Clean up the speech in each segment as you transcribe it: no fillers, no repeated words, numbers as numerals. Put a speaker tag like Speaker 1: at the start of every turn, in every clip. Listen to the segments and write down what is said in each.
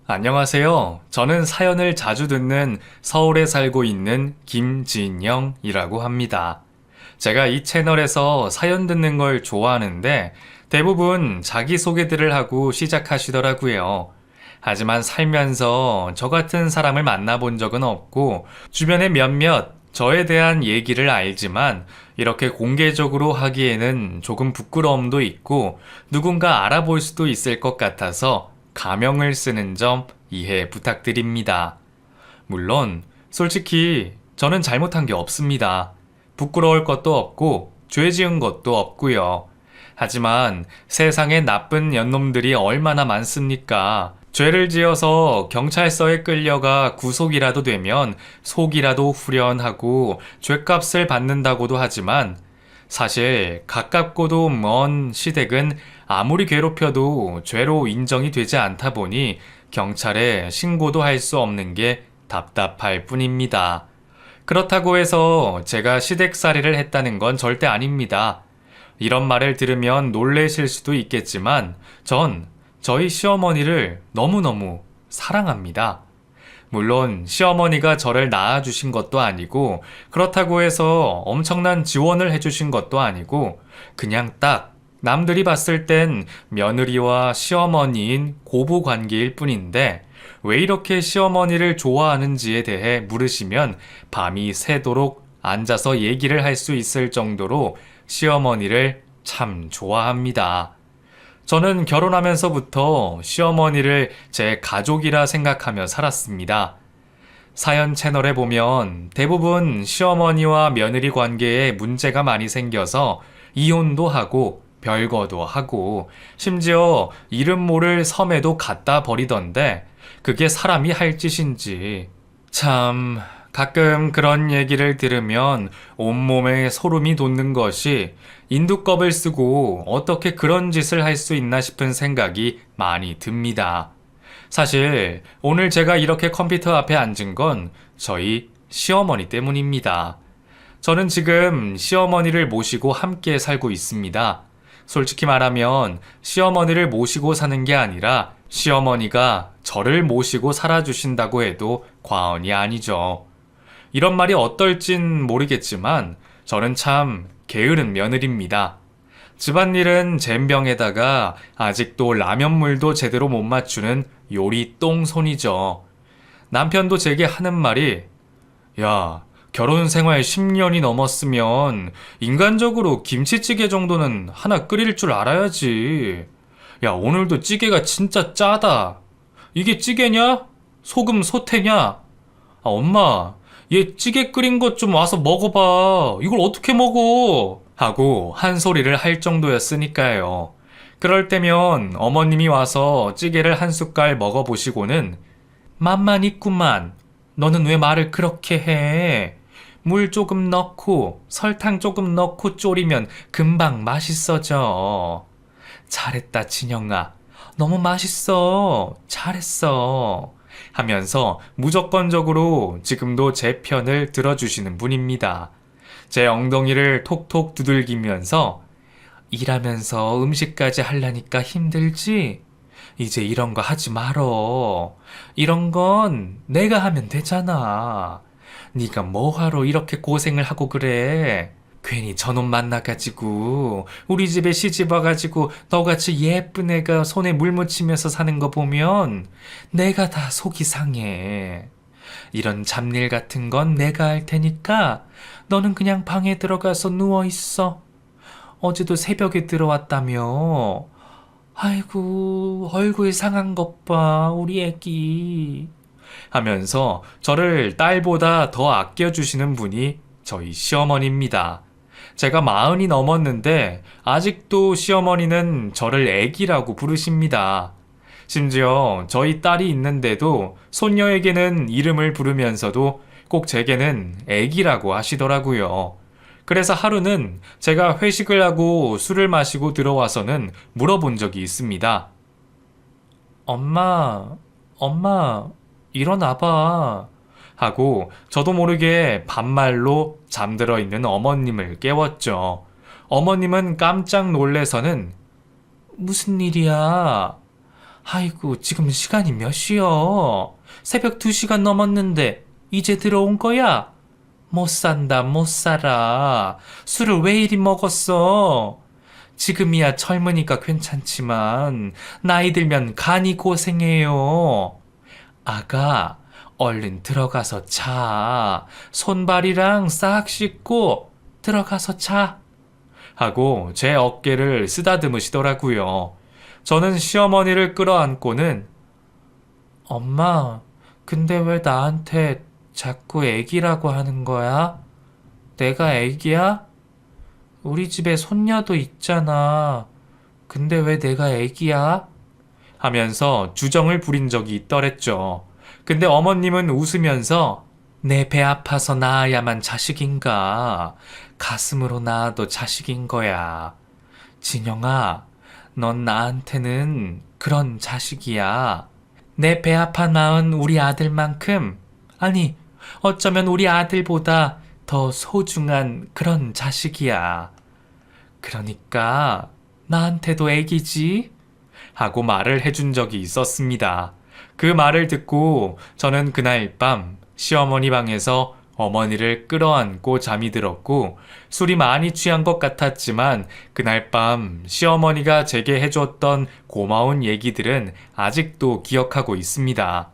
Speaker 1: 안녕하세요. 저는 사연을 자주 듣는 서울에 살고 있는 김진영이라고 합니다. 제가 이 채널에서 사연 듣는 걸 좋아하는데 대부분 자기소개들을 하고 시작하시더라고요. 하지만 살면서 저 같은 사람을 만나본 적은 없고 주변에 몇몇 저에 대한 얘기를 알지만 이렇게 공개적으로 하기에는 조금 부끄러움도 있고 누군가 알아볼 수도 있을 것 같아서 가명을 쓰는 점 이해 부탁드립니다. 물론 솔직히 저는 잘못한 게 없습니다. 부끄러울 것도 없고 죄 지은 것도 없고요. 하지만 세상에 나쁜 연놈들이 얼마나 많습니까? 죄를 지어서 경찰서에 끌려가 구속이라도 되면 속이라도 후련하고 죗값을 받는다고도 하지만 사실 가깝고도 먼 시댁은 아무리 괴롭혀도 죄로 인정이 되지 않다 보니 경찰에 신고도 할 수 없는 게 답답할 뿐입니다. 그렇다고 해서 제가 시댁살이를 했다는 건 절대 아닙니다. 이런 말을 들으면 놀라실 수도 있겠지만 전 저희 시어머니를 너무너무 사랑합니다. 물론 시어머니가 저를 낳아주신 것도 아니고 그렇다고 해서 엄청난 지원을 해주신 것도 아니고 그냥 딱 남들이 봤을 땐 며느리와 시어머니인 고부 관계일 뿐인데 왜 이렇게 시어머니를 좋아하는지에 대해 물으시면 밤이 새도록 앉아서 얘기를 할 수 있을 정도로 시어머니를 참 좋아합니다. 저는 결혼하면서부터 시어머니를 제 가족이라 생각하며 살았습니다. 사연 채널에 보면 대부분 시어머니와 며느리 관계에 문제가 많이 생겨서 이혼도 하고 별거도 하고 심지어 이름 모를 섬에도 갖다 버리던데 그게 사람이 할 짓인지 참 가끔 그런 얘기를 들으면 온몸에 소름이 돋는 것이 인두껍을 쓰고 어떻게 그런 짓을 할 수 있나 싶은 생각이 많이 듭니다. 사실 오늘 제가 이렇게 컴퓨터 앞에 앉은 건 저희 시어머니 때문입니다. 저는 지금 시어머니를 모시고 함께 살고 있습니다. 솔직히 말하면 시어머니를 모시고 사는 게 아니라 시어머니가 저를 모시고 살아주신다고 해도 과언이 아니죠. 이런 말이 어떨진 모르겠지만 저는 참 게으른 며느리입니다. 집안일은 젬병에다가 아직도 라면물도 제대로 못 맞추는 요리 똥손이죠. 남편도 제게 하는 말이 야, 결혼 생활 10년이 넘었으면 인간적으로 김치찌개 정도는 하나 끓일 줄 알아야지. 야, 오늘도 찌개가 진짜 짜다. 이게 찌개냐? 소금 소태냐? 아, 엄마, 얘 찌개 끓인 것 좀 와서 먹어봐. 이걸 어떻게 먹어? 하고 한 소리를 할 정도였으니까요. 그럴 때면 어머님이 와서 찌개를 한 숟갈 먹어보시고는 맛만 있구만. 너는 왜 말을 그렇게 해? 물 조금 넣고 설탕 조금 넣고 졸이면 금방 맛있어져. 잘했다, 진영아. 너무 맛있어. 잘했어. 하면서 무조건적으로 지금도 제 편을 들어주시는 분입니다. 제 엉덩이를 톡톡 두들기면서 일하면서 음식까지 하려니까 힘들지? 이제 이런 거 하지 말어. 이런 건 내가 하면 되잖아. 네가 뭐하러 이렇게 고생을 하고 그래? 괜히 저놈 만나가지고 우리 집에 시집 와가지고 너같이 예쁜 애가 손에 물 묻히면서 사는 거 보면 내가 다 속이 상해. 이런 잡일 같은 건 내가 할 테니까 너는 그냥 방에 들어가서 누워있어. 어제도 새벽에 들어왔다며. 아이고, 얼굴 상한 것 봐, 우리 애기. 하면서 저를 딸보다 더 아껴주시는 분이 저희 시어머니입니다. 제가 40이 넘었는데 아직도 시어머니는 저를 애기라고 부르십니다. 심지어 저희 딸이 있는데도 손녀에게는 이름을 부르면서도 꼭 제게는 애기라고 하시더라고요. 그래서 하루는 제가 회식을 하고 술을 마시고 들어와서는 물어본 적이 있습니다. 엄마, 일어나봐. 하고 저도 모르게 반말로 잠들어 있는 어머님을 깨웠죠. 어머님은 깜짝 놀래서는 무슨 일이야? 아이고, 지금 시간이 몇 시여? 새벽 2시간 넘었는데 이제 들어온 거야? 못 산다, 못 살아. 술을 왜 이리 먹었어? 지금이야 젊으니까 괜찮지만 나이 들면 간이 고생해요. 아가, 얼른 들어가서 자. 손발이랑 싹 씻고 들어가서 자. 하고 제 어깨를 쓰다듬으시더라고요. 저는 시어머니를 끌어안고는 엄마, 근데 왜 나한테 자꾸 애기라고 하는 거야? 내가 애기야? 우리 집에 손녀도 있잖아. 근데 왜 내가 애기야? 하면서 주정을 부린 적이 있더랬죠. 근데 어머님은 웃으면서 내 배 아파서 낳아야만 자식인가? 가슴으로 낳아도 자식인 거야. 진영아, 넌 나한테는 그런 자식이야. 내 배 아파 낳은 우리 아들만큼, 아니, 어쩌면 우리 아들보다 더 소중한 그런 자식이야. 그러니까 나한테도 애기지? 하고 말을 해준 적이 있었습니다. 그 말을 듣고 저는 그날 밤 시어머니 방에서 어머니를 끌어안고 잠이 들었고 술이 많이 취한 것 같았지만 그날 밤 시어머니가 제게 해줬던 고마운 얘기들은 아직도 기억하고 있습니다.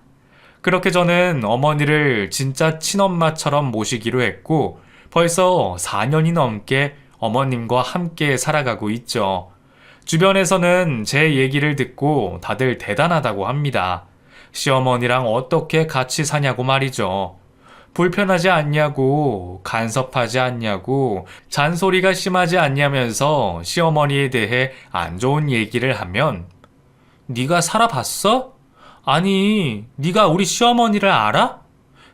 Speaker 1: 그렇게 저는 어머니를 진짜 친엄마처럼 모시기로 했고 벌써 4년이 넘게 어머님과 함께 살아가고 있죠. 주변에서는 제 얘기를 듣고 다들 대단하다고 합니다. 시어머니랑 어떻게 같이 사냐고 말이죠. 불편하지 않냐고, 간섭하지 않냐고, 잔소리가 심하지 않냐면서 시어머니에 대해 안 좋은 얘기를 하면 네가 살아봤어? 아니, 네가 우리 시어머니를 알아?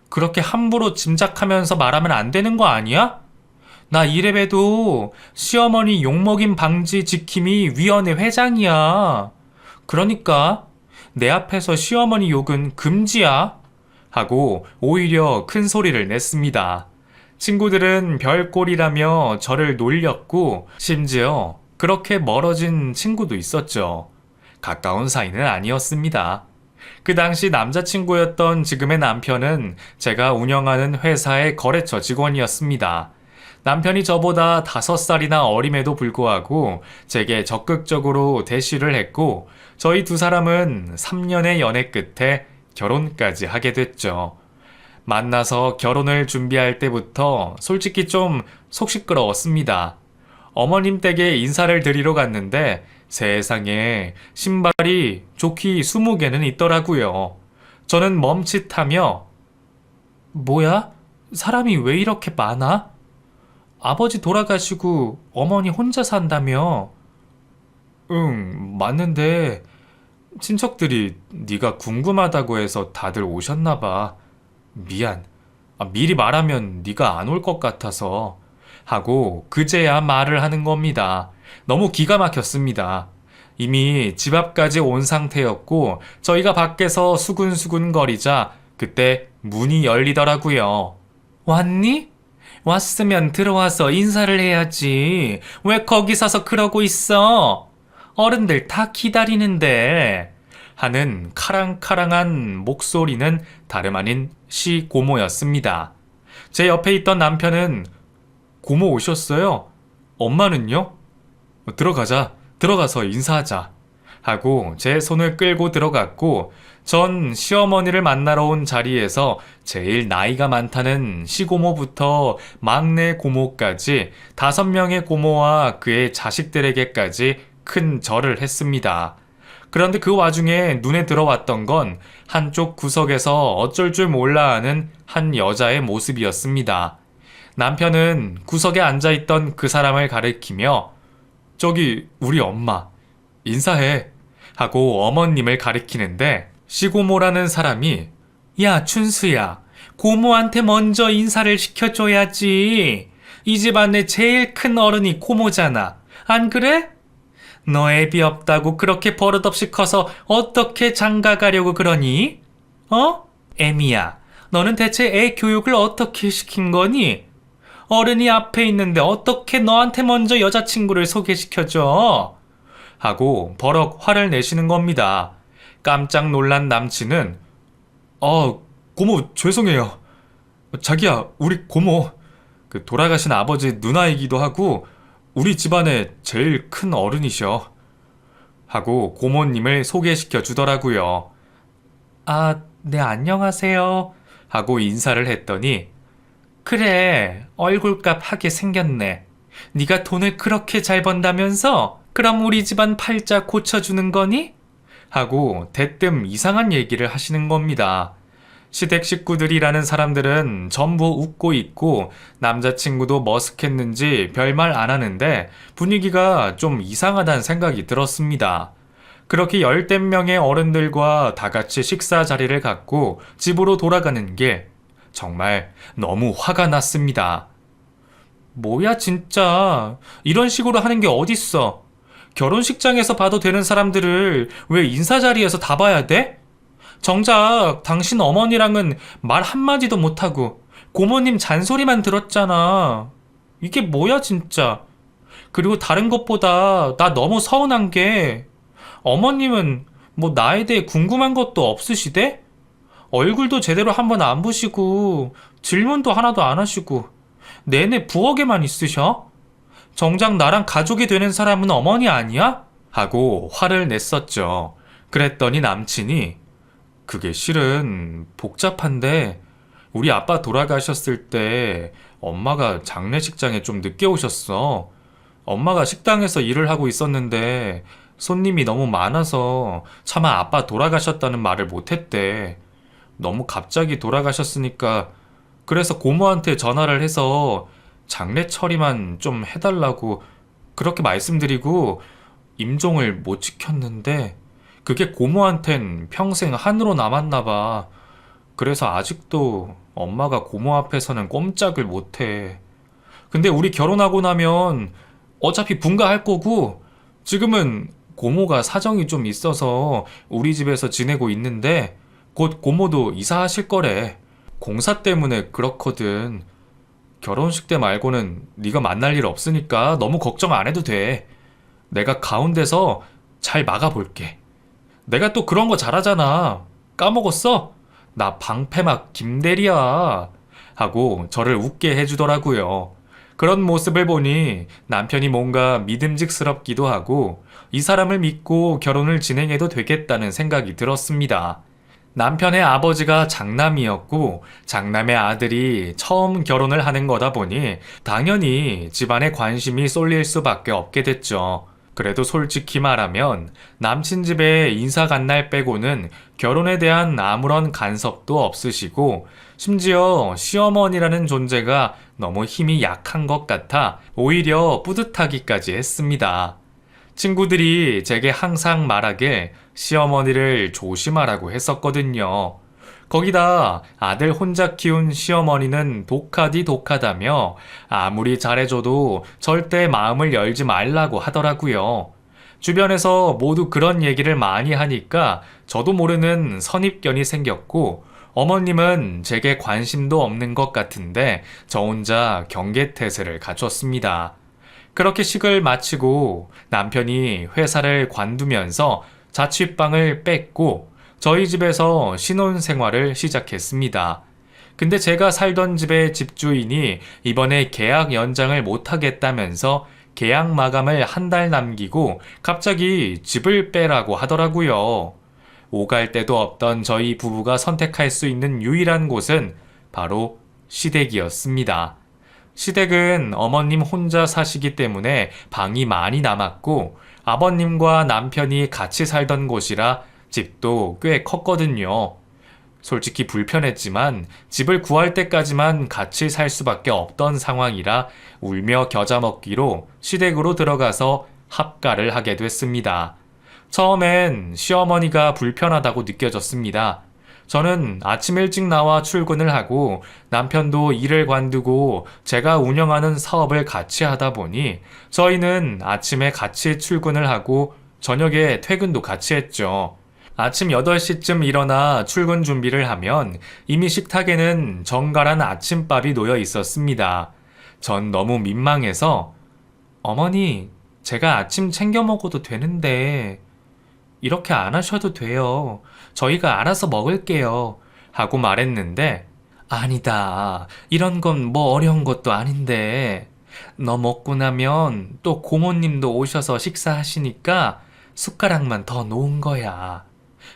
Speaker 1: 그렇게 함부로 짐작하면서 말하면 안 되는 거 아니야? 나 이래봬도 시어머니 욕먹임 방지 지킴이 위원회 회장이야. 그러니까 내 앞에서 시어머니 욕은 금지야. 하고 오히려 큰 소리를 냈습니다. 친구들은 별꼴이라며 저를 놀렸고 심지어 그렇게 멀어진 친구도 있었죠. 가까운 사이는 아니었습니다. 그 당시 남자친구였던 지금의 남편은 제가 운영하는 회사의 거래처 직원이었습니다. 남편이 저보다 5살이나 어림에도 불구하고 제게 적극적으로 대시를 했고 저희 두 사람은 3년의 연애 끝에 결혼까지 하게 됐죠. 만나서 결혼을 준비할 때부터 솔직히 좀 속 시끄러웠습니다. 어머님 댁에 인사를 드리러 갔는데 세상에 신발이 좋기 20개는 있더라고요. 저는 멈칫하며 뭐야? 사람이 왜 이렇게 많아? 아버지 돌아가시고 어머니 혼자 산다며? 응, 맞는데 친척들이 네가 궁금하다고 해서 다들 오셨나 봐. 미안. 미리 말하면 네가 안 올 것 같아서. 하고 그제야 말을 하는 겁니다. 너무 기가 막혔습니다. 이미 집 앞까지 온 상태였고 저희가 밖에서 수군수군 거리자 그때 문이 열리더라고요. 왔니? 왔으면 들어와서 인사를 해야지. 왜 거기 서서 그러고 있어? 어른들 다 기다리는데. 하는 카랑카랑한 목소리는 다름 아닌 시고모였습니다. 제 옆에 있던 남편은 고모 오셨어요? 엄마는요? 들어가자. 들어가서 인사하자. 하고 제 손을 끌고 들어갔고 전 시어머니를 만나러 온 자리에서 제일 나이가 많다는 시고모부터 막내 고모까지 5명의 고모와 그의 자식들에게까지 큰 절을 했습니다. 그런데 그 와중에 눈에 들어왔던 건 한쪽 구석에서 어쩔 줄 몰라 하는 한 여자의 모습이었습니다. 남편은 구석에 앉아있던 그 사람을 가리키며 저기 우리 엄마 인사해 하고 어머님을 가리키는데 시고모라는 사람이 야 춘수야 고모한테 먼저 인사를 시켜줘야지. 이 집안의 제일 큰 어른이 고모잖아. 안 그래? 너 애비 없다고 그렇게 버릇없이 커서 어떻게 장가가려고 그러니? 어? 애미야, 너는 대체 애 교육을 어떻게 시킨 거니? 어른이 앞에 있는데 어떻게 너한테 먼저 여자친구를 소개시켜줘? 하고 버럭 화를 내시는 겁니다. 깜짝 놀란 남친은 고모 죄송해요. 자기야, 우리 고모 돌아가신 아버지 누나이기도 하고 우리 집안의 제일 큰 어른이셔. 하고 고모님을 소개시켜 주더라고요. 아, 네, 안녕하세요. 하고 인사를 했더니 그래, 얼굴값 하게 생겼네. 네가 돈을 그렇게 잘 번다면서? 그럼 우리 집안 팔자 고쳐주는 거니? 하고 대뜸 이상한 얘기를 하시는 겁니다. 시댁 식구들이라는 사람들은 전부 웃고 있고 남자친구도 머쓱했는지 별말 안 하는데 분위기가 좀 이상하다는 생각이 들었습니다. 그렇게 열댓 명의 어른들과 다 같이 식사 자리를 갖고 집으로 돌아가는 길, 정말 너무 화가 났습니다. 뭐야 진짜, 이런 식으로 하는 게 어딨어. 결혼식장에서 봐도 되는 사람들을 왜 인사 자리에서 다 봐야 돼? 정작 당신 어머니랑은 말 한마디도 못하고 고모님 잔소리만 들었잖아. 이게 뭐야 진짜. 그리고 다른 것보다 나 너무 서운한 게 어머님은 뭐 나에 대해 궁금한 것도 없으시대? 얼굴도 제대로 한번 안 보시고 질문도 하나도 안 하시고 내내 부엌에만 있으셔? 정작 나랑 가족이 되는 사람은 어머니 아니야? 하고 화를 냈었죠. 그랬더니 남친이 그게 실은 복잡한데 우리 아빠 돌아가셨을 때 엄마가 장례식장에 좀 늦게 오셨어. 엄마가 식당에서 일을 하고 있었는데 손님이 너무 많아서 차마 아빠 돌아가셨다는 말을 못했대. 너무 갑자기 돌아가셨으니까 그래서 고모한테 전화를 해서 장례 처리만 좀 해달라고 그렇게 말씀드리고 임종을 못 지켰는데 그게 고모한텐 평생 한으로 남았나 봐. 그래서 아직도 엄마가 고모 앞에서는 꼼짝을 못해. 근데 우리 결혼하고 나면 어차피 분가할 거고 지금은 고모가 사정이 좀 있어서 우리 집에서 지내고 있는데 곧 고모도 이사하실 거래. 공사 때문에 그렇거든. 결혼식 때 말고는 네가 만날 일 없으니까 너무 걱정 안 해도 돼. 내가 가운데서 잘 막아볼게. 내가 또 그런 거 잘하잖아. 까먹었어? 나 방패막 김대리야. 하고 저를 웃게 해주더라고요. 그런 모습을 보니 남편이 뭔가 믿음직스럽기도 하고 이 사람을 믿고 결혼을 진행해도 되겠다는 생각이 들었습니다. 남편의 아버지가 장남이었고 장남의 아들이 처음 결혼을 하는 거다 보니 당연히 집안에 관심이 쏠릴 수밖에 없게 됐죠. 그래도 솔직히 말하면 남친 집에 인사 간 날 빼고는 결혼에 대한 아무런 간섭도 없으시고 심지어 시어머니라는 존재가 너무 힘이 약한 것 같아 오히려 뿌듯하기까지 했습니다. 친구들이 제게 항상 말하길 시어머니를 조심하라고 했었거든요. 거기다 아들 혼자 키운 시어머니는 독하디 독하다며 아무리 잘해줘도 절대 마음을 열지 말라고 하더라고요. 주변에서 모두 그런 얘기를 많이 하니까 저도 모르는 선입견이 생겼고 어머님은 제게 관심도 없는 것 같은데 저 혼자 경계태세를 갖췄습니다. 그렇게 식을 마치고 남편이 회사를 관두면서 자취방을 뺐고 저희 집에서 신혼생활을 시작했습니다. 근데 제가 살던 집의 집주인이 이번에 계약 연장을 못하겠다면서 계약 마감을 한 달 남기고 갑자기 집을 빼라고 하더라고요. 오갈 데도 없던 저희 부부가 선택할 수 있는 유일한 곳은 바로 시댁이었습니다. 시댁은 어머님 혼자 사시기 때문에 방이 많이 남았고 아버님과 남편이 같이 살던 곳이라 집도 꽤 컸거든요. 솔직히 불편했지만 집을 구할 때까지만 같이 살 수밖에 없던 상황이라 울며 겨자 먹기로 시댁으로 들어가서 합가를 하게 됐습니다. 처음엔 시어머니가 불편하다고 느껴졌습니다. 저는 아침 일찍 나와 출근을 하고 남편도 일을 관두고 제가 운영하는 사업을 같이 하다 보니 저희는 아침에 같이 출근을 하고 저녁에 퇴근도 같이 했죠. 아침 8시쯤 일어나 출근 준비를 하면 이미 식탁에는 정갈한 아침밥이 놓여 있었습니다. 전 너무 민망해서 어머니, 제가 아침 챙겨 먹어도 되는데 이렇게 안 하셔도 돼요. 저희가 알아서 먹을게요. 하고 말했는데, 아니다. 이런 건 뭐 어려운 것도 아닌데. 너 먹고 나면 또 고모님도 오셔서 식사하시니까 숟가락만 더 놓은 거야.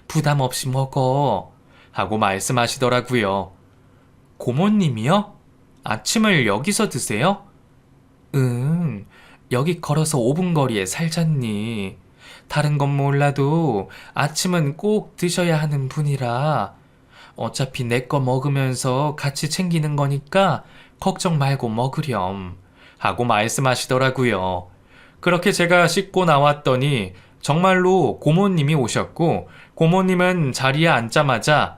Speaker 1: 부담 없이 먹어. 하고 말씀하시더라고요. 고모님이요? 아침을 여기서 드세요? 응, 여기 걸어서 5분 거리에 살잖니. 다른 건 몰라도 아침은 꼭 드셔야 하는 분이라 어차피 내 거 먹으면서 같이 챙기는 거니까 걱정 말고 먹으렴. 하고 말씀하시더라고요. 그렇게 제가 씻고 나왔더니 정말로 고모님이 오셨고 고모님은 자리에 앉자마자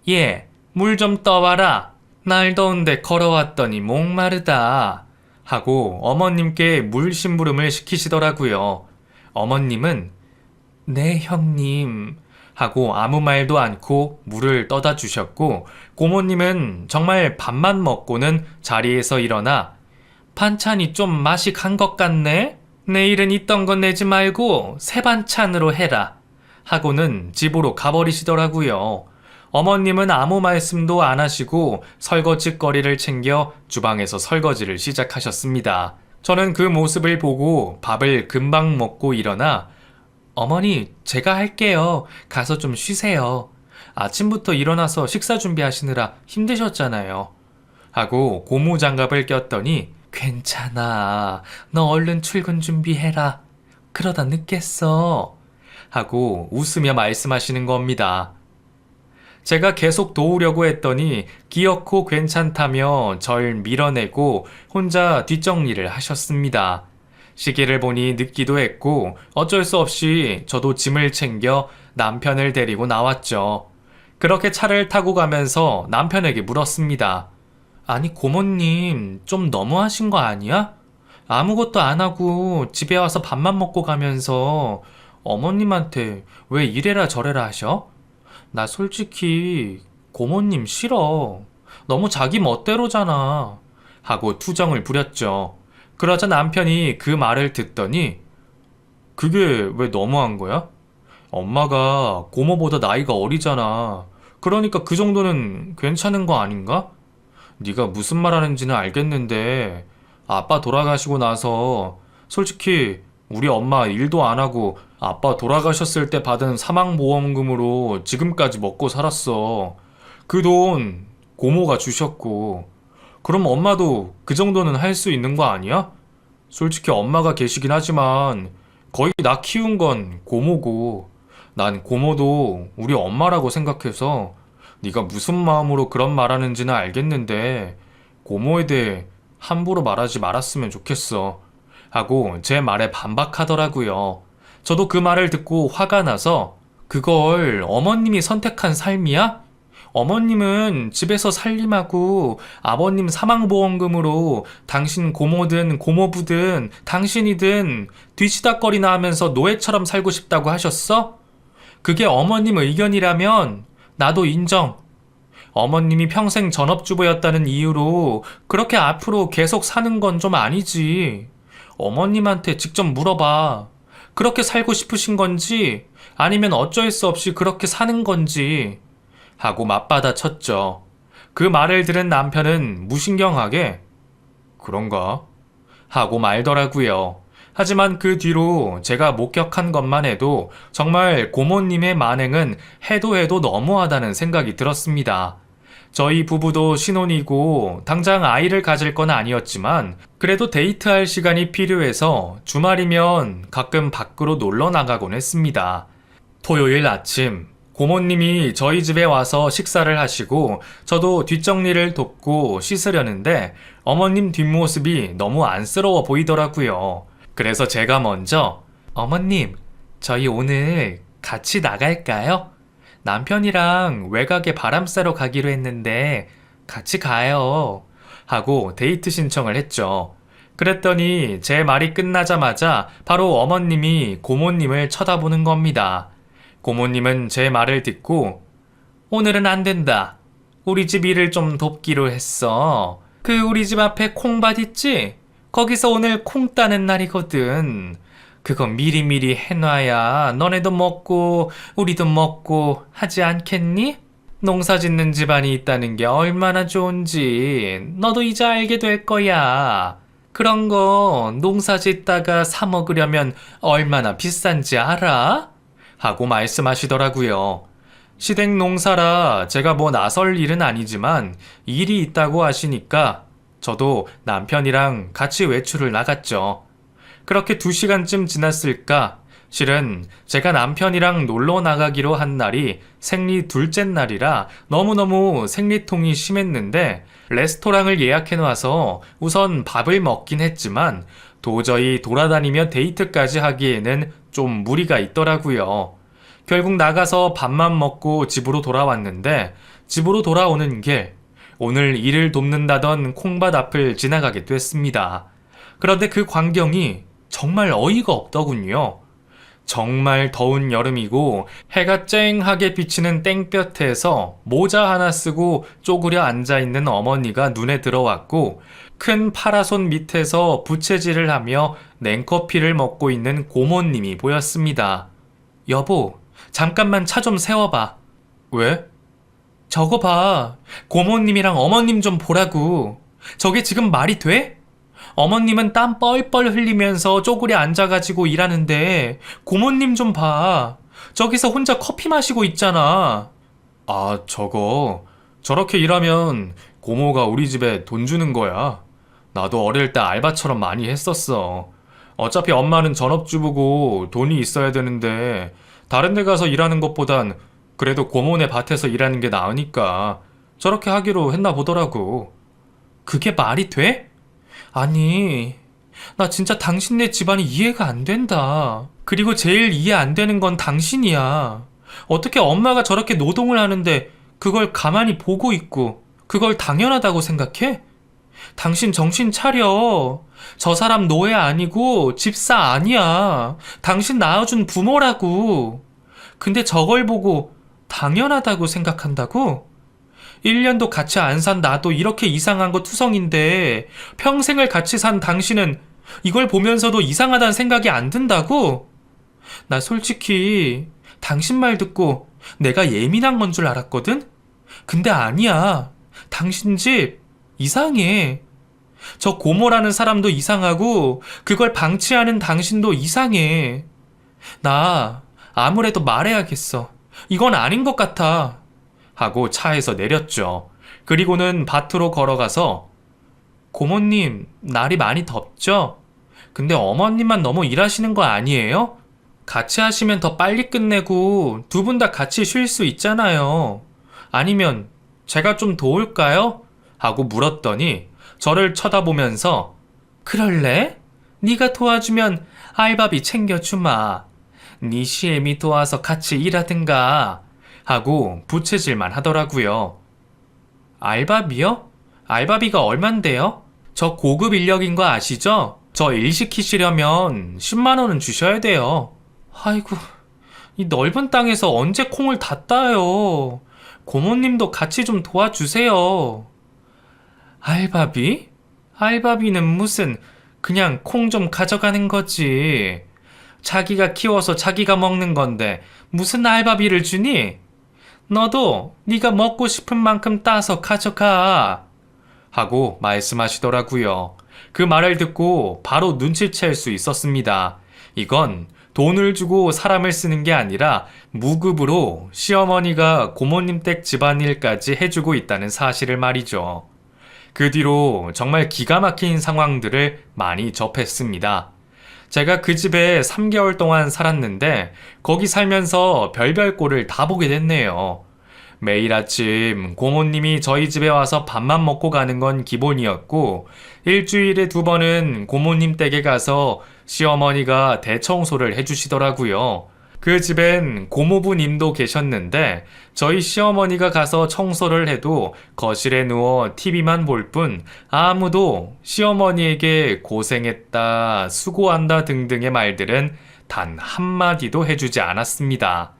Speaker 1: 예, 물 좀 떠와라. 날 더운데 걸어왔더니 목마르다. 하고 어머님께 물 심부름을 시키시더라고요. 어머님은 네, 형님. 하고 아무 말도 않고 물을 떠다 주셨고 고모님은 정말 밥만 먹고는 자리에서 일어나 반찬이 좀 맛이 간 것 같네? 내일은 있던 건 내지 말고 새 반찬으로 해라. 하고는 집으로 가버리시더라고요. 어머님은 아무 말씀도 안 하시고 설거지 거리를 챙겨 주방에서 설거지를 시작하셨습니다. 저는 그 모습을 보고 밥을 금방 먹고 일어나 어머니, 제가 할게요. 가서 좀 쉬세요. 아침부터 일어나서 식사 준비하시느라 힘드셨잖아요. 하고 고무 장갑을 꼈더니 괜찮아. 너 얼른 출근 준비해라. 그러다 늦겠어. 하고 웃으며 말씀하시는 겁니다. 제가 계속 도우려고 했더니 귀엽고 괜찮다며 절 밀어내고 혼자 뒷정리를 하셨습니다. 시계를 보니 늦기도 했고 어쩔 수 없이 저도 짐을 챙겨 남편을 데리고 나왔죠. 그렇게 차를 타고 가면서 남편에게 물었습니다. 아니 고모님 좀 너무하신 거 아니야? 아무것도 안 하고 집에 와서 밥만 먹고 가면서 어머님한테 왜 이래라 저래라 하셔? 나 솔직히 고모님 싫어. 너무 자기 멋대로잖아. 하고 투정을 부렸죠. 그러자 남편이 그 말을 듣더니 그게 왜 너무한 거야? 엄마가 고모보다 나이가 어리잖아. 그러니까 그 정도는 괜찮은 거 아닌가? 네가 무슨 말 하는지는 알겠는데 아빠 돌아가시고 나서 솔직히 우리 엄마 일도 안 하고 아빠 돌아가셨을 때 받은 사망보험금으로 지금까지 먹고 살았어. 그 돈 고모가 주셨고 그럼 엄마도 그 정도는 할 수 있는 거 아니야? 솔직히 엄마가 계시긴 하지만 거의 나 키운 건 고모고 난 고모도 우리 엄마라고 생각해서 네가 무슨 마음으로 그런 말하는지는 알겠는데 고모에 대해 함부로 말하지 말았으면 좋겠어. 하고 제 말에 반박하더라고요. 저도 그 말을 듣고 화가 나서 그걸 어머님이 선택한 삶이야? 어머님은 집에서 살림하고 아버님 사망보험금으로 당신 고모든 고모부든 당신이든 뒤치다꺼리나 하면서 노예처럼 살고 싶다고 하셨어? 그게 어머님 의견이라면 나도 인정. 어머님이 평생 전업주부였다는 이유로 그렇게 앞으로 계속 사는 건 좀 아니지. 어머님한테 직접 물어봐. 그렇게 살고 싶으신 건지 아니면 어쩔 수 없이 그렇게 사는 건지. 하고 맞받아 쳤죠. 그 말을 들은 남편은 무신경하게 그런가? 하고 말더라고요. 하지만 그 뒤로 제가 목격한 것만 해도 정말 고모님의 만행은 해도 해도 너무하다는 생각이 들었습니다. 저희 부부도 신혼이고 당장 아이를 가질 건 아니었지만 그래도 데이트할 시간이 필요해서 주말이면 가끔 밖으로 놀러 나가곤 했습니다. 토요일 아침 고모님이 저희 집에 와서 식사를 하시고 저도 뒷정리를 돕고 씻으려는데 어머님 뒷모습이 너무 안쓰러워 보이더라고요. 그래서 제가 먼저 어머님, 저희 오늘 같이 나갈까요? 남편이랑 외곽에 바람 쐬러 가기로 했는데 같이 가요. 하고 데이트 신청을 했죠. 그랬더니 제 말이 끝나자마자 바로 어머님이 고모님을 쳐다보는 겁니다. 고모님은 제 말을 듣고 오늘은 안 된다. 우리 집 일을 좀 돕기로 했어. 그 우리 집 앞에 콩밭 있지? 거기서 오늘 콩 따는 날이거든. 그거 미리미리 해놔야 너네도 먹고 우리도 먹고 하지 않겠니? 농사 짓는 집안이 있다는 게 얼마나 좋은지 너도 이제 알게 될 거야. 그런 거 농사 짓다가 사 먹으려면 얼마나 비싼지 알아? 하고 말씀하시더라고요. 시댁 농사라 제가 뭐 나설 일은 아니지만 일이 있다고 하시니까 저도 남편이랑 같이 외출을 나갔죠. 그렇게 2시간쯤 지났을까? 실은 제가 남편이랑 놀러 나가기로 한 날이 생리 둘째 날이라 너무너무 생리통이 심했는데 레스토랑을 예약해놔서 우선 밥을 먹긴 했지만 도저히 돌아다니며 데이트까지 하기에는 좀 무리가 있더라고요. 결국 나가서 밥만 먹고 집으로 돌아왔는데 집으로 돌아오는 길 오늘 일을 돕는다던 콩밭 앞을 지나가게 됐습니다. 그런데 그 광경이 정말 어이가 없더군요. 정말 더운 여름이고 해가 쨍하게 비치는 땡볕에서 모자 하나 쓰고 쪼그려 앉아있는 어머니가 눈에 들어왔고 큰 파라손 밑에서 부채질을 하며 냉커피를 먹고 있는 고모님이 보였습니다. 여보, 잠깐만 차 좀 세워봐. 왜? 저거 봐. 고모님이랑 어머님 좀 보라고. 저게 지금 말이 돼? 어머님은 땀 뻘뻘 흘리면서 쪼그려 앉아가지고 일하는데 고모님 좀 봐. 저기서 혼자 커피 마시고 있잖아. 아, 저렇게 일하면 고모가 우리 집에 돈 주는 거야. 나도 어릴 때 알바처럼 많이 했었어. 어차피 엄마는 전업주부고 돈이 있어야 되는데 다른 데 가서 일하는 것보단 그래도 고모네 밭에서 일하는 게 나으니까 저렇게 하기로 했나 보더라고. 그게 말이 돼? 아니, 나 진짜 당신네 집안이 이해가 안 된다. 그리고 제일 이해 안 되는 건 당신이야. 어떻게 엄마가 저렇게 노동을 하는데 그걸 가만히 보고 있고 그걸 당연하다고 생각해? 당신 정신 차려. 저 사람 노예 아니고 집사 아니야. 당신 낳아준 부모라고. 근데 저걸 보고 당연하다고 생각한다고? 1년도 같이 안 산 나도 이렇게 이상한 거 투성인데 평생을 같이 산 당신은 이걸 보면서도 이상하다는 생각이 안 든다고? 나 솔직히 당신 말 듣고 내가 예민한 건 줄 알았거든? 근데 아니야. 당신 집 이상해. 저 고모라는 사람도 이상하고 그걸 방치하는 당신도 이상해. 나 아무래도 말해야겠어. 이건 아닌 것 같아. 하고 차에서 내렸죠. 그리고는 밭으로 걸어가서 고모님, 날이 많이 덥죠? 근데 어머님만 너무 일하시는 거 아니에요? 같이 하시면 더 빨리 끝내고 두 분 다 같이 쉴 수 있잖아요. 아니면 제가 좀 도울까요? 하고 물었더니 저를 쳐다보면서 그럴래? 네가 도와주면 알바비 챙겨주마. 네 시애미 도와서 같이 일하든가 하고 부채질만 하더라고요. 알바비요? 알바비가 얼만데요? 저 고급 인력인 거 아시죠? 저 일 시키시려면 10만 원은 주셔야 돼요. 아이고, 이 넓은 땅에서 언제 콩을 다 따요. 고모님도 같이 좀 도와주세요. 알바비? 알바비는 무슨 그냥 콩 좀 가져가는 거지. 자기가 키워서 자기가 먹는 건데 무슨 알바비를 주니? 너도 네가 먹고 싶은 만큼 따서 가져가. 하고 말씀하시더라고요. 그 말을 듣고 바로 눈치챌 수 있었습니다. 이건 돈을 주고 사람을 쓰는 게 아니라 무급으로 시어머니가 고모님 댁 집안일까지 해주고 있다는 사실을 말이죠. 그 뒤로 정말 기가 막힌 상황들을 많이 접했습니다. 제가 그 집에 3개월 동안 살았는데 거기 살면서 별별 꼴을 다 보게 됐네요. 매일 아침 고모님이 저희 집에 와서 밥만 먹고 가는 건 기본이었고 일주일에 2번은 고모님 댁에 가서 시어머니가 대청소를 해주시더라고요. 그 집엔 고모부님도 계셨는데 저희 시어머니가 가서 청소를 해도 거실에 누워 TV만 볼 뿐 아무도 시어머니에게 고생했다, 수고한다 등등의 말들은 단 한마디도 해주지 않았습니다.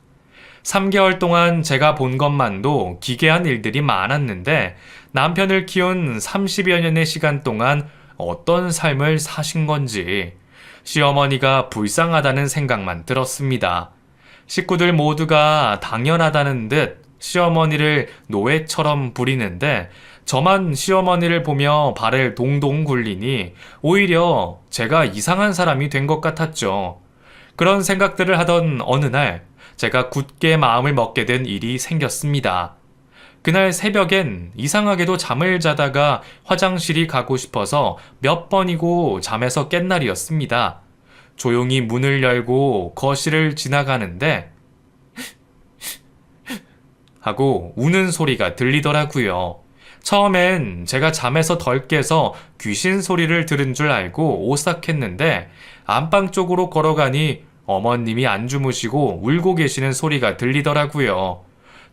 Speaker 1: 3개월 동안 제가 본 것만도 기괴한 일들이 많았는데 남편을 키운 30여 년의 시간 동안 어떤 삶을 사신 건지 시어머니가 불쌍하다는 생각만 들었습니다. 식구들 모두가 당연하다는 듯 시어머니를 노예처럼 부리는데 저만 시어머니를 보며 발을 동동 굴리니 오히려 제가 이상한 사람이 된 것 같았죠. 그런 생각들을 하던 어느 날 제가 굳게 마음을 먹게 된 일이 생겼습니다. 그날 새벽엔 이상하게도 잠을 자다가 화장실이 가고 싶어서 몇 번이고 잠에서 깬 날이었습니다. 조용히 문을 열고 거실을 지나가는데 하고 우는 소리가 들리더라고요. 처음엔 제가 잠에서 덜 깨서 귀신 소리를 들은 줄 알고 오싹했는데 안방 쪽으로 걸어가니 어머님이 안 주무시고 울고 계시는 소리가 들리더라고요.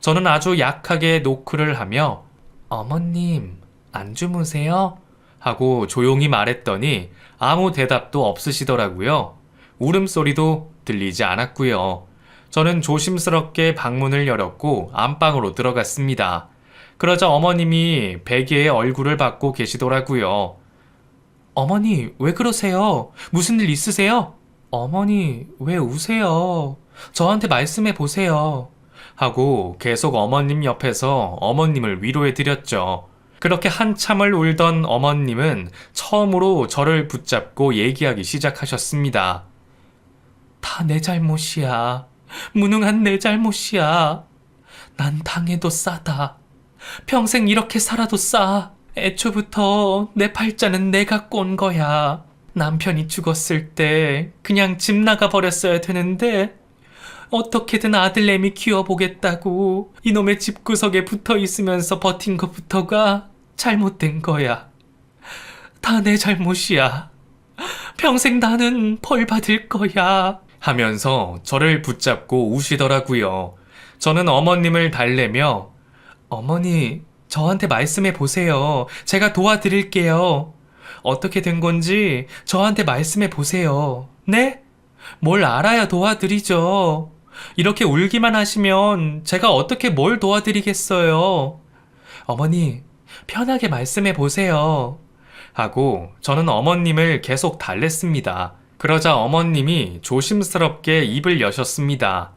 Speaker 1: 저는 아주 약하게 노크를 하며 어머님, 안 주무세요? 하고 조용히 말했더니 아무 대답도 없으시더라고요. 울음소리도 들리지 않았고요. 저는 조심스럽게 방문을 열었고 안방으로 들어갔습니다. 그러자 어머님이 베개에 얼굴을 받고 계시더라고요. 어머니, 왜 그러세요? 무슨 일 있으세요? 어머니, 왜 우세요? 저한테 말씀해 보세요. 하고 계속 어머님 옆에서 어머님을 위로해 드렸죠. 그렇게 한참을 울던 어머님은 처음으로 저를 붙잡고 얘기하기 시작하셨습니다. 다 내 잘못이야. 무능한 내 잘못이야. 난 당해도 싸다. 평생 이렇게 살아도 싸. 애초부터 내 팔자는 내가 꼰 거야. 남편이 죽었을 때 그냥 집 나가 버렸어야 되는데 어떻게든 아들내미 키워보겠다고 이놈의 집구석에 붙어 있으면서 버틴 것부터가 잘못된 거야. 다 내 잘못이야. 평생 나는 벌 받을 거야. 하면서 저를 붙잡고 우시더라고요. 저는 어머님을 달래며 어머니, 저한테 말씀해 보세요. 제가 도와드릴게요. 어떻게 된 건지 저한테 말씀해 보세요. 네? 뭘 알아야 도와드리죠. 이렇게 울기만 하시면 제가 어떻게 뭘 도와드리겠어요. 어머니, 편하게 말씀해 보세요. 하고 저는 어머님을 계속 달랬습니다. 그러자 어머님이 조심스럽게 입을 여셨습니다.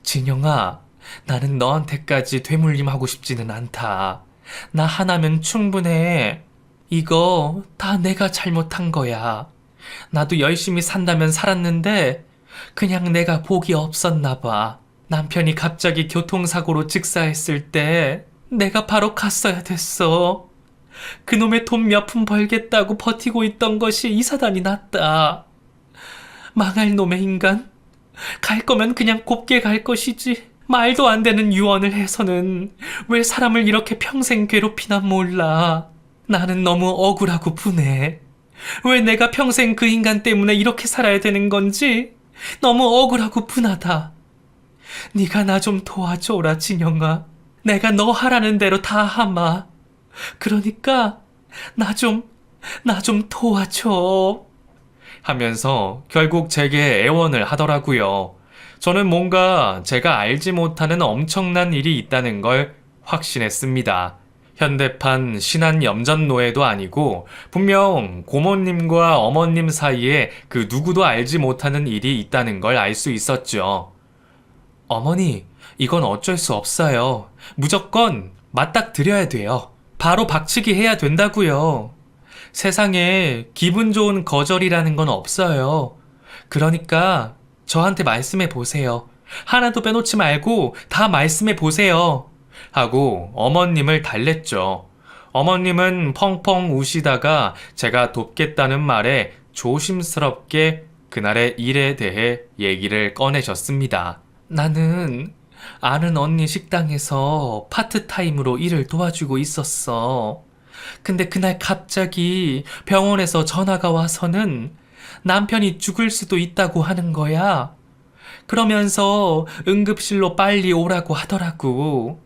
Speaker 1: 진영아, 나는 너한테까지 되물림하고 싶지는 않다. 나 하나면 충분해. 이거 다 내가 잘못한 거야. 나도 열심히 산다면 살았는데 그냥 내가 복이 없었나 봐. 남편이 갑자기 교통사고로 직사했을 때 내가 바로 갔어야 됐어. 그놈의 돈 몇 푼 벌겠다고 버티고 있던 것이 이 사단이 났다. 망할 놈의 인간. 갈 거면 그냥 곱게 갈 것이지. 말도 안 되는 유언을 해서는 왜 사람을 이렇게 평생 괴롭히나 몰라. 나는 너무 억울하고 분해. 왜 내가 평생 그 인간 때문에 이렇게 살아야 되는 건지 너무 억울하고 분하다. 네가 나 좀 도와줘라, 진영아. 내가 너 하라는 대로 다 하마. 그러니까 나 좀 도와줘. 하면서 결국 제게 애원을 하더라고요. 저는 뭔가 제가 알지 못하는 엄청난 일이 있다는 걸 확신했습니다. 현대판 신한 염전노예도 아니고 분명 고모님과 어머님 사이에 그 누구도 알지 못하는 일이 있다는 걸 알 수 있었죠. 어머니, 이건 어쩔 수 없어요. 무조건 맞닥뜨려야 돼요. 바로 박치기 해야 된다고요. 세상에 기분 좋은 거절이라는 건 없어요. 그러니까 저한테 말씀해 보세요. 하나도 빼놓지 말고 다 말씀해 보세요. 하고 어머님을 달랬죠. 어머님은 펑펑 우시다가 제가 돕겠다는 말에 조심스럽게 그날의 일에 대해 얘기를 꺼내셨습니다. 나는 아는 언니 식당에서 파트타임으로 일을 도와주고 있었어. 근데 그날 갑자기 병원에서 전화가 와서는 남편이 죽을 수도 있다고 하는 거야. 그러면서 응급실로 빨리 오라고 하더라고.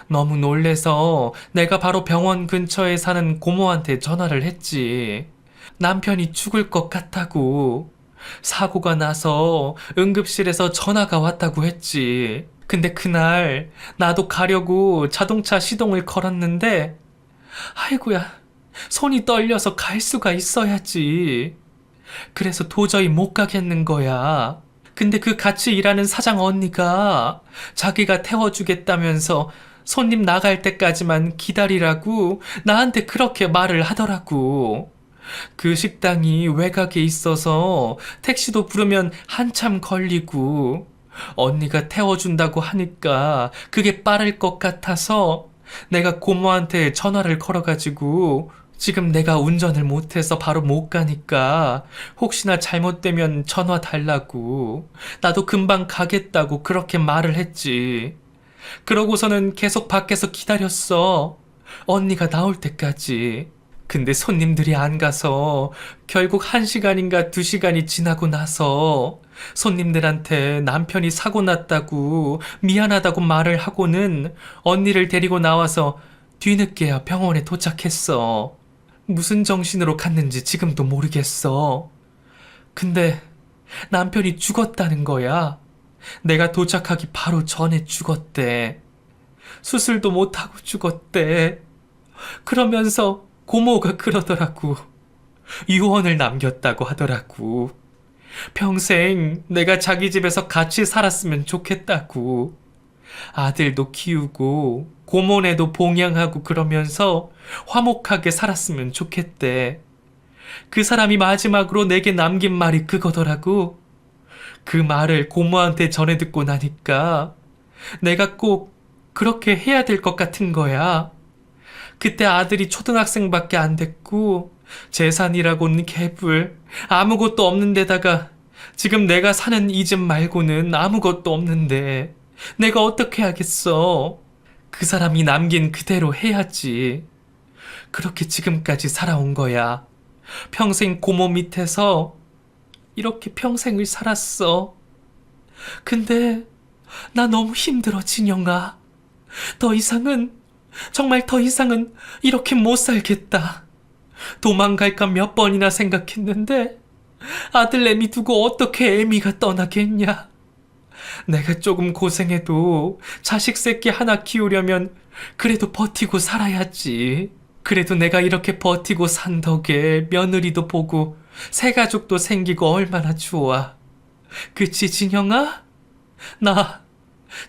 Speaker 1: 너무 놀래서 내가 바로 병원 근처에 사는 고모한테 전화를 했지. 남편이 죽을 것 같다고. 사고가 나서 응급실에서 전화가 왔다고 했지. 근데 그날 나도 가려고 자동차 시동을 걸었는데 아이고야, 손이 떨려서 갈 수가 있어야지. 그래서 도저히 못 가겠는 거야. 근데 그 같이 일하는 사장 언니가 자기가 태워주겠다면서 손님 나갈 때까지만 기다리라고 나한테 그렇게 말을 하더라고. 그 식당이 외곽에 있어서 택시도 부르면 한참 걸리고 언니가 태워준다고 하니까 그게 빠를 것 같아서 내가 고모한테 전화를 걸어가지고 지금 내가 운전을 못해서 바로 못 가니까 혹시나 잘못되면 전화 달라고 나도 금방 가겠다고 그렇게 말을 했지. 그러고서는 계속 밖에서 기다렸어. 언니가 나올 때까지. 근데 손님들이 안 가서 결국 1시간인가 2시간이 지나고 나서 손님들한테 남편이 사고 났다고 미안하다고 말을 하고는 언니를 데리고 나와서 뒤늦게야 병원에 도착했어. 무슨 정신으로 갔는지 지금도 모르겠어. 근데 남편이 죽었다는 거야. 내가 도착하기 바로 전에 죽었대. 수술도 못하고 죽었대. 그러면서 고모가 그러더라고. 유언을 남겼다고 하더라고. 평생 내가 자기 집에서 같이 살았으면 좋겠다고. 아들도 키우고 고모네도 봉양하고 그러면서 화목하게 살았으면 좋겠대. 그 사람이 마지막으로 내게 남긴 말이 그거더라고. 그 말을 고모한테 전해 듣고 나니까 내가 꼭 그렇게 해야 될 것 같은 거야. 그때 아들이 초등학생밖에 안 됐고 재산이라고는 개불 아무것도 없는 데다가 지금 내가 사는 이 집 말고는 아무것도 없는데 내가 어떻게 하겠어. 그 사람이 남긴 그대로 해야지. 그렇게 지금까지 살아온 거야. 평생 고모 밑에서 이렇게 평생을 살았어. 근데 나 너무 힘들어, 진영아. 정말 더 이상은 이렇게 못 살겠다. 도망갈까 몇 번이나 생각했는데 아들내미 두고 어떻게 애미가 떠나겠냐. 내가 조금 고생해도 자식 새끼 하나 키우려면 그래도 버티고 살아야지. 그래도 내가 이렇게 버티고 산 덕에 며느리도 보고 새 가족도 생기고 얼마나 좋아. 그치, 진영아? 나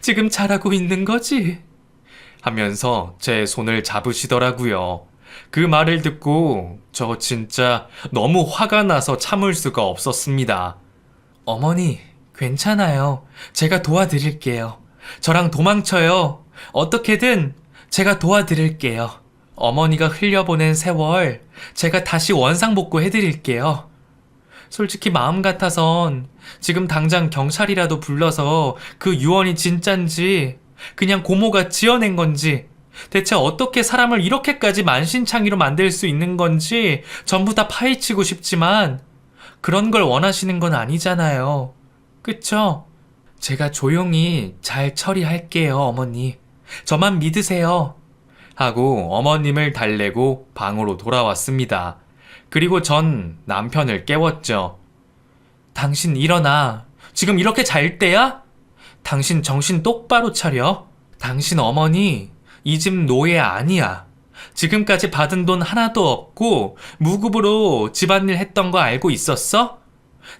Speaker 1: 지금 잘하고 있는 거지? 하면서 제 손을 잡으시더라고요. 그 말을 듣고 저 진짜 너무 화가 나서 참을 수가 없었습니다. 어머니, 괜찮아요. 제가 도와드릴게요. 저랑 도망쳐요. 어떻게든 제가 도와드릴게요. 어머니가 흘려보낸 세월 제가 다시 원상복구 해드릴게요. 솔직히 마음 같아선 지금 당장 경찰이라도 불러서 그 유언이 진짠지 그냥 고모가 지어낸 건지 대체 어떻게 사람을 이렇게까지 만신창이로 만들 수 있는 건지 전부 다 파헤치고 싶지만 그런 걸 원하시는 건 아니잖아요. 그쵸? 제가 조용히 잘 처리할게요, 어머니. 저만 믿으세요. 하고 어머님을 달래고 방으로 돌아왔습니다. 그리고 전 남편을 깨웠죠. 당신 일어나. 지금 이렇게 잘 때야? 당신 정신 똑바로 차려. 당신 어머니 이 집 노예 아니야. 지금까지 받은 돈 하나도 없고 무급으로 집안일 했던 거 알고 있었어?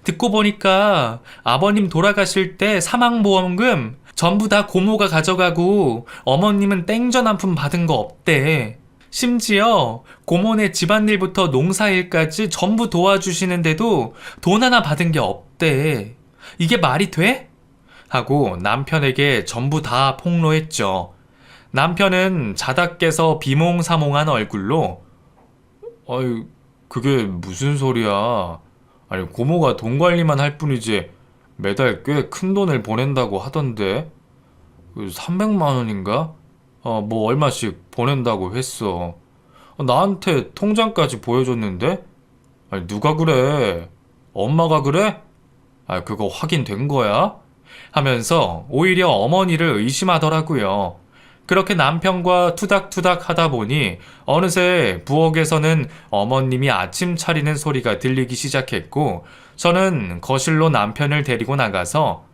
Speaker 1: 듣고 보니까 아버님 돌아가실 때 사망보험금 전부 다 고모가 가져가고 어머님은 땡전 한 푼 받은 거 없대. 심지어 고모네 집안일부터 농사일까지 전부 도와주시는데도 돈 하나 받은 게 없대. 이게 말이 돼? 하고 남편에게 전부 다 폭로했죠. 남편은 자다 깨서 비몽사몽한 얼굴로 아이, 그게 무슨 소리야. 아니, 고모가 돈 관리만 할 뿐이지 매달 꽤 큰 돈을 보낸다고 하던데. 300만 원인가? 뭐 얼마씩 보낸다고 했어. 나한테 통장까지 보여줬는데? 아니, 누가 그래? 엄마가 그래? 그거 확인된 거야? 하면서 오히려 어머니를 의심하더라고요. 그렇게 남편과 투닥투닥 하다 보니 어느새 부엌에서는 어머님이 아침 차리는 소리가 들리기 시작했고 저는 거실로 남편을 데리고 나가서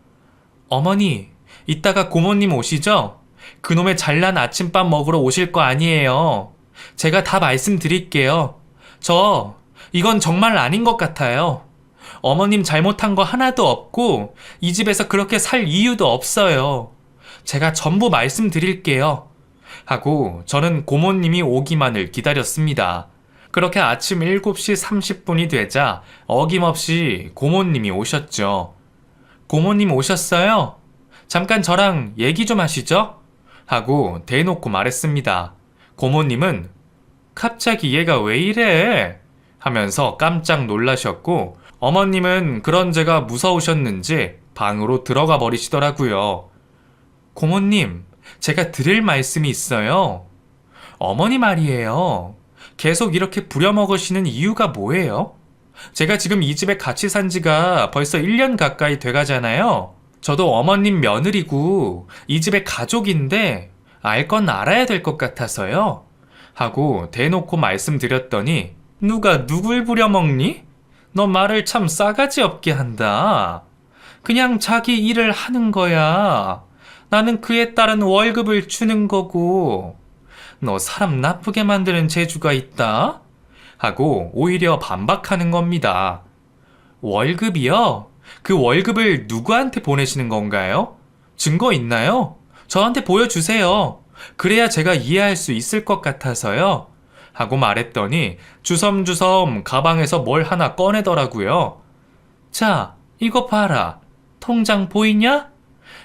Speaker 1: 어머니, 이따가 고모님 오시죠? 그놈의 잘난 아침밥 먹으러 오실 거 아니에요. 제가 다 말씀드릴게요. 이건 정말 아닌 것 같아요. 어머님 잘못한 거 하나도 없고 이 집에서 그렇게 살 이유도 없어요. 제가 전부 말씀드릴게요. 하고 저는 고모님이 오기만을 기다렸습니다. 그렇게 아침 7시 30분이 되자 어김없이 고모님이 오셨죠. 고모님 오셨어요? 잠깐 저랑 얘기 좀 하시죠? 하고 대놓고 말했습니다. 고모님은 갑자기 얘가 왜 이래? 하면서 깜짝 놀라셨고 어머님은 그런 제가 무서우셨는지 방으로 들어가 버리시더라고요. 고모님, 제가 드릴 말씀이 있어요. 어머니 말이에요. 계속 이렇게 부려먹으시는 이유가 뭐예요? 제가 지금 이 집에 같이 산 지가 벌써 1년 가까이 돼가잖아요. 저도 어머님 며느리고 이 집의 가족인데 알 건 알아야 될 것 같아서요. 하고 대놓고 말씀드렸더니 누가 누굴 부려먹니? 너 말을 참 싸가지 없게 한다. 그냥 자기 일을 하는 거야. 나는 그에 따른 월급을 주는 거고. 너 사람 나쁘게 만드는 재주가 있다? 하고 오히려 반박하는 겁니다. 월급이요? 그 월급을 누구한테 보내시는 건가요? 증거 있나요? 저한테 보여주세요. 그래야 제가 이해할 수 있을 것 같아서요. 하고 말했더니 주섬주섬 가방에서 뭘 하나 꺼내더라고요. 자, 이거 봐라. 통장 보이냐?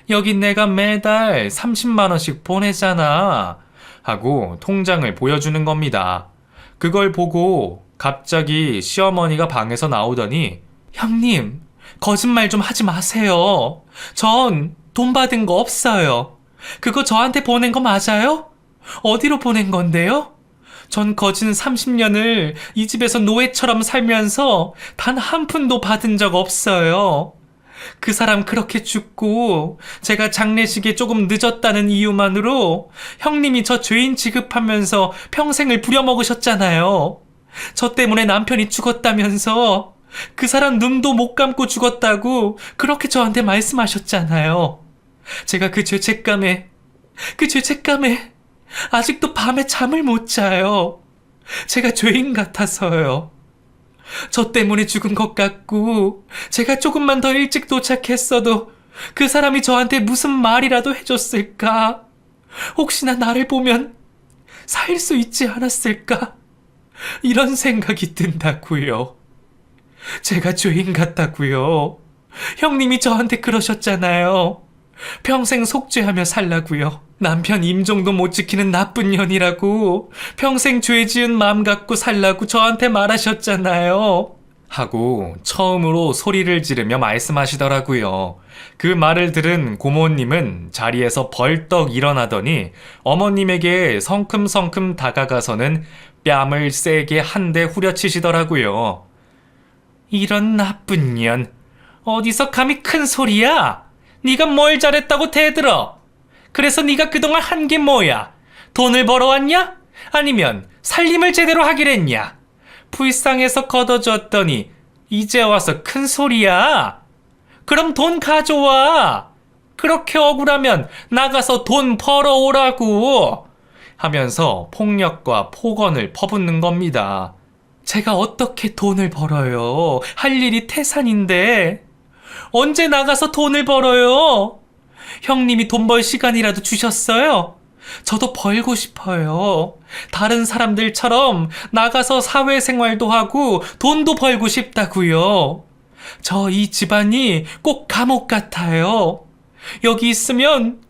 Speaker 1: 여기 내가 매달 30만 원씩 보내잖아. 하고 통장을 보여주는 겁니다. 그걸 보고 갑자기 시어머니가 방에서 나오더니 형님, 거짓말 좀 하지 마세요. 전 돈 받은 거 없어요. 그거 저한테 보낸 거 맞아요? 어디로 보낸 건데요? 전 거진 30년을 이 집에서 노예처럼 살면서 단 한 푼도 받은 적 없어요. 그 사람 그렇게 죽고 제가 장례식에 조금 늦었다는 이유만으로 형님이 저 죄인 취급하면서 평생을 부려먹으셨잖아요. 저 때문에 남편이 죽었다면서 그 사람 눈도 못 감고 죽었다고 그렇게 저한테 말씀하셨잖아요. 제가 그 죄책감에 아직도 밤에 잠을 못 자요. 제가 죄인 같아서요. 저 때문에 죽은 것 같고 제가 조금만 더 일찍 도착했어도 그 사람이 저한테 무슨 말이라도 해줬을까? 혹시나 나를 보면 살 수 있지 않았을까? 이런 생각이 든다고요. 제가 죄인 같다고요. 형님이 저한테 그러셨잖아요. 평생 속죄하며 살라고요. 남편 임종도 못 지키는 나쁜 년이라고 평생 죄 지은 마음 갖고 살라고 저한테 말하셨잖아요. 하고 처음으로 소리를 지르며 말씀하시더라고요. 그 말을 들은 고모님은 자리에서 벌떡 일어나더니 어머님에게 성큼성큼 다가가서는 뺨을 세게 한 대 후려치시더라고요. 이런 나쁜 년, 어디서 감히 큰 소리야? 네가 뭘 잘했다고 대들어? 그래서 네가 그동안 한 게 뭐야? 돈을 벌어왔냐? 아니면 살림을 제대로 하길 했냐? 불쌍해서 걷어줬더니 이제 와서 큰 소리야? 그럼 돈 가져와. 그렇게 억울하면 나가서 돈 벌어오라고. 하면서 폭력과 폭언을 퍼붓는 겁니다. 제가 어떻게 돈을 벌어요? 할 일이 태산인데. 언제 나가서 돈을 벌어요? 형님이 돈 벌 시간이라도 주셨어요? 저도 벌고 싶어요. 다른 사람들처럼 나가서 사회생활도 하고 돈도 벌고 싶다고요. 저 이 집안이 꼭 감옥 같아요. 여기 있으면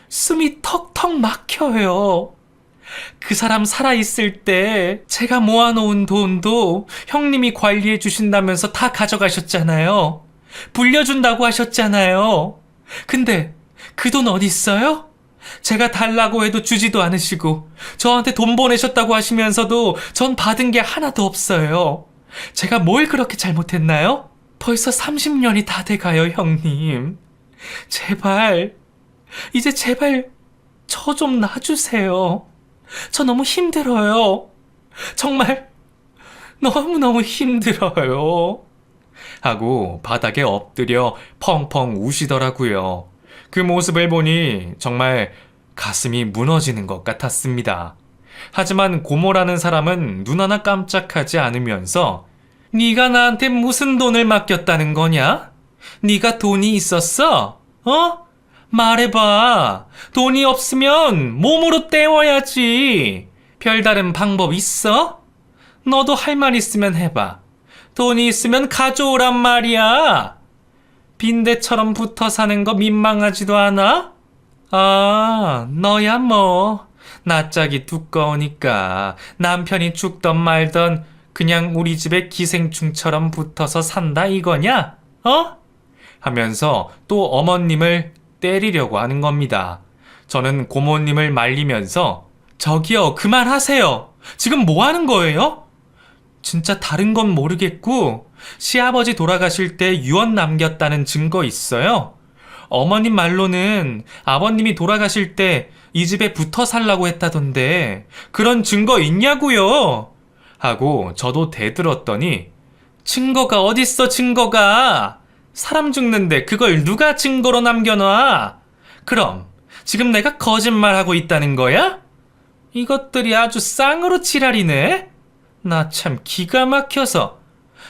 Speaker 1: 숨이 턱턱 막혀요. 그 사람 살아있을 때 제가 모아놓은 돈도 형님이 관리해 주신다면서 다 가져가셨잖아요. 불려준다고 하셨잖아요. 근데 그 돈 어디 있어요? 제가 달라고 해도 주지도 않으시고 저한테 돈 보내셨다고 하시면서도 전 받은 게 하나도 없어요. 제가 뭘 그렇게 잘못했나요? 벌써 30년이 다 돼가요, 형님. 제발, 이제 제발 저 좀 놔주세요. 저 너무 힘들어요. 정말 너무너무 힘들어요. 하고 바닥에 엎드려 펑펑 우시더라고요. 그 모습을 보니 정말 가슴이 무너지는 것 같았습니다. 하지만 고모라는 사람은 눈 하나 깜짝하지 않으면서 네가 나한테 무슨 돈을 맡겼다는 거냐? 네가 돈이 있었어? 어? 말해봐. 돈이 없으면 몸으로 때워야지. 별다른 방법 있어? 너도 할 말 있으면 해봐. 돈이 있으면 가져오란 말이야. 빈대처럼 붙어 사는 거 민망하지도 않아? 아, 너야 뭐. 낯짝이 두꺼우니까 남편이 죽던 말던 그냥 우리 집에 기생충처럼 붙어서 산다 이거냐? 어? 하면서 또 어머님을 때리려고 하는 겁니다. 저는 고모님을 말리면서 저기요, 그만하세요. 지금 뭐 하는 거예요? 진짜 다른 건 모르겠고 시아버지 돌아가실 때 유언 남겼다는 증거 있어요? 어머님 말로는 아버님이 돌아가실 때 이 집에 붙어 살라고 했다던데 그런 증거 있냐고요? 하고 저도 대들었더니 증거가 어딨어 증거가? 사람 죽는데 그걸 누가 증거로 남겨놔? 그럼 지금 내가 거짓말하고 있다는 거야? 이것들이 아주 쌍으로 지랄이네? 나 참 기가 막혀서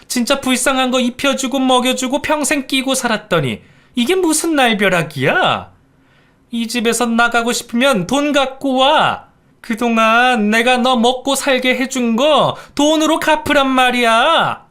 Speaker 1: 진짜 불쌍한 거 입혀주고 먹여주고 평생 끼고 살았더니 이게 무슨 날벼락이야? 이 집에서 나가고 싶으면 돈 갖고 와. 그동안 내가 너 먹고 살게 해준 거 돈으로 갚으란 말이야.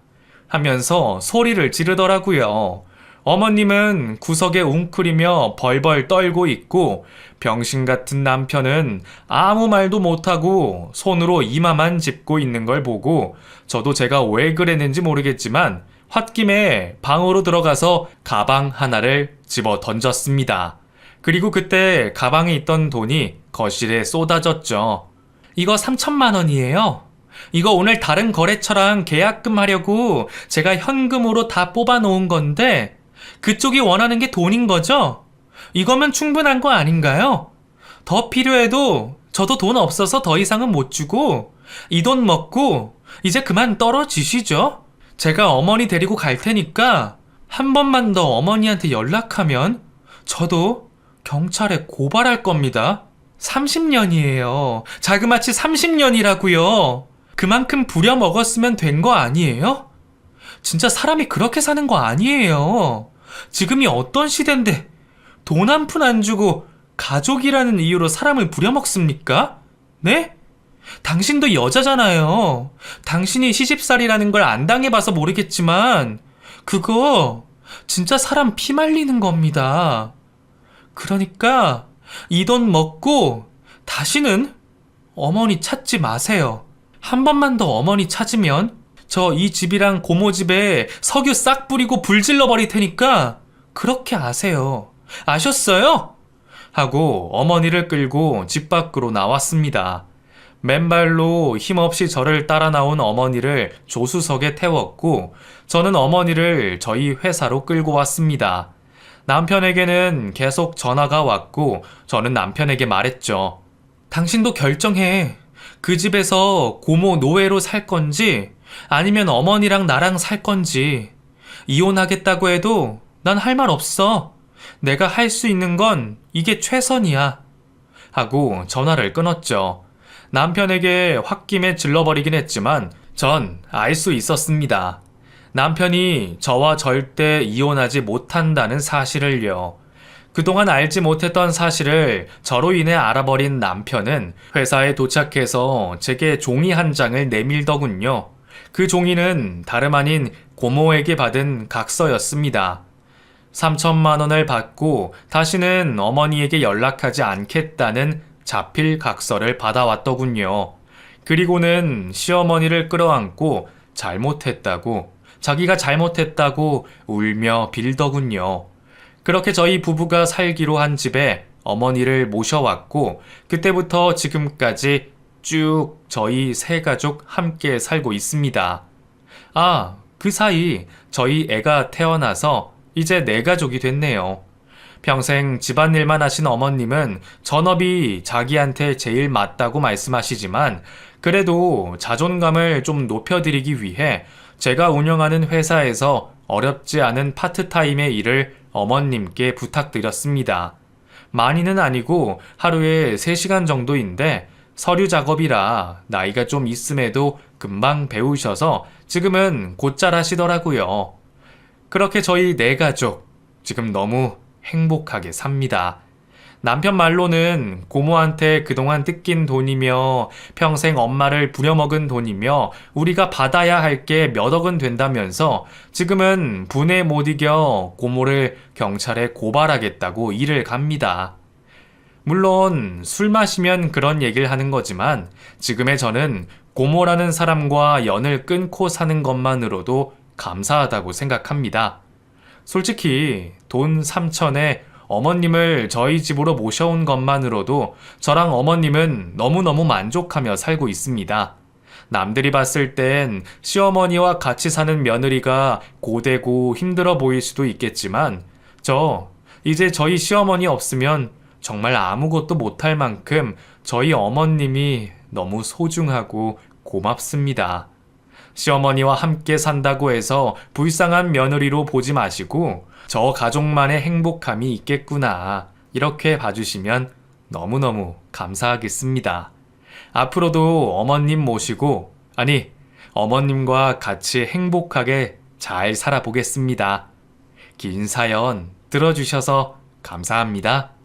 Speaker 1: 하면서 소리를 지르더라고요. 어머님은 구석에 웅크리며 벌벌 떨고 있고 병신 같은 남편은 아무 말도 못하고 손으로 이마만 짚고 있는 걸 보고 저도 제가 왜 그랬는지 모르겠지만 홧김에 방으로 들어가서 가방 하나를 집어 던졌습니다. 그리고 그때 가방에 있던 돈이 거실에 쏟아졌죠. 이거 3천만 원이에요. 이거 오늘 다른 거래처랑 계약금 하려고 제가 현금으로 다 뽑아 놓은 건데 그쪽이 원하는 게 돈인 거죠? 이거면 충분한 거 아닌가요? 더 필요해도 저도 돈 없어서 더 이상은 못 주고 이 돈 먹고 이제 그만 떨어지시죠? 제가 어머니 데리고 갈 테니까 한 번만 더 어머니한테 연락하면 저도 경찰에 고발할 겁니다. 30년이에요. 자그마치 30년이라고요. 그만큼 부려먹었으면 된 거 아니에요? 진짜 사람이 그렇게 사는 거 아니에요. 지금이 어떤 시대인데 돈 한 푼 안 주고 가족이라는 이유로 사람을 부려먹습니까? 네? 당신도 여자잖아요. 당신이 시집살이라는 걸 안 당해봐서 모르겠지만 그거 진짜 사람 피 말리는 겁니다. 그러니까 이 돈 먹고 다시는 어머니 찾지 마세요. 한 번만 더 어머니 찾으면 저 이 집이랑 고모 집에 석유 싹 뿌리고 불 질러 버릴 테니까 그렇게 아세요. 아셨어요? 하고 어머니를 끌고 집 밖으로 나왔습니다. 맨발로 힘없이 저를 따라 나온 어머니를 조수석에 태웠고 저는 어머니를 저희 회사로 끌고 왔습니다. 남편에게는 계속 전화가 왔고 저는 남편에게 말했죠. 당신도 결정해. 그 집에서 고모 노예로 살 건지 아니면 어머니랑 나랑 살 건지. 이혼하겠다고 해도 난 할 말 없어. 내가 할 수 있는 건 이게 최선이야. 하고 전화를 끊었죠. 남편에게 홧김에 질러버리긴 했지만 전 알 수 있었습니다. 남편이 저와 절대 이혼하지 못한다는 사실을요. 그동안 알지 못했던 사실을 저로 인해 알아버린 남편은 회사에 도착해서 제게 종이 한 장을 내밀더군요. 그 종이는 다름 아닌 고모에게 받은 각서였습니다. 3천만 원을 받고 다시는 어머니에게 연락하지 않겠다는 자필 각서를 받아왔더군요. 그리고는 시어머니를 끌어안고 잘못했다고, 자기가 잘못했다고 울며 빌더군요. 그렇게 저희 부부가 살기로 한 집에 어머니를 모셔왔고 그때부터 지금까지 쭉 저희 세 가족 함께 살고 있습니다. 아, 그 사이 저희 애가 태어나서 이제 네 가족이 됐네요. 평생 집안일만 하신 어머님은 전업이 자기한테 제일 맞다고 말씀하시지만 그래도 자존감을 좀 높여드리기 위해 제가 운영하는 회사에서 어렵지 않은 파트타임의 일을 어머님께 부탁드렸습니다. 많이는 아니고 하루에 3시간 정도인데 서류 작업이라 나이가 좀 있음에도 금방 배우셔서 지금은 곧잘 하시더라고요. 그렇게 저희 네 가족 지금 너무 행복하게 삽니다. 남편 말로는 고모한테 그동안 뜯긴 돈이며 평생 엄마를 부려먹은 돈이며 우리가 받아야 할 게 몇 억은 된다면서 지금은 분에 못 이겨 고모를 경찰에 고발하겠다고 일을 갑니다. 물론 술 마시면 그런 얘기를 하는 거지만 지금의 저는 고모라는 사람과 연을 끊고 사는 것만으로도 감사하다고 생각합니다. 솔직히 돈 3천에 어머님을 저희 집으로 모셔온 것만으로도 저랑 어머님은 너무너무 만족하며 살고 있습니다. 남들이 봤을 땐 시어머니와 같이 사는 며느리가 고되고 힘들어 보일 수도 있겠지만 이제 저희 시어머니 없으면 정말 아무것도 못할 만큼 저희 어머님이 너무 소중하고 고맙습니다. 시어머니와 함께 산다고 해서 불쌍한 며느리로 보지 마시고 저 가족만의 행복함이 있겠구나. 이렇게 봐주시면 너무너무 감사하겠습니다. 앞으로도 어머님 모시고, 어머님과 같이 행복하게 잘 살아보겠습니다. 긴 사연 들어주셔서 감사합니다.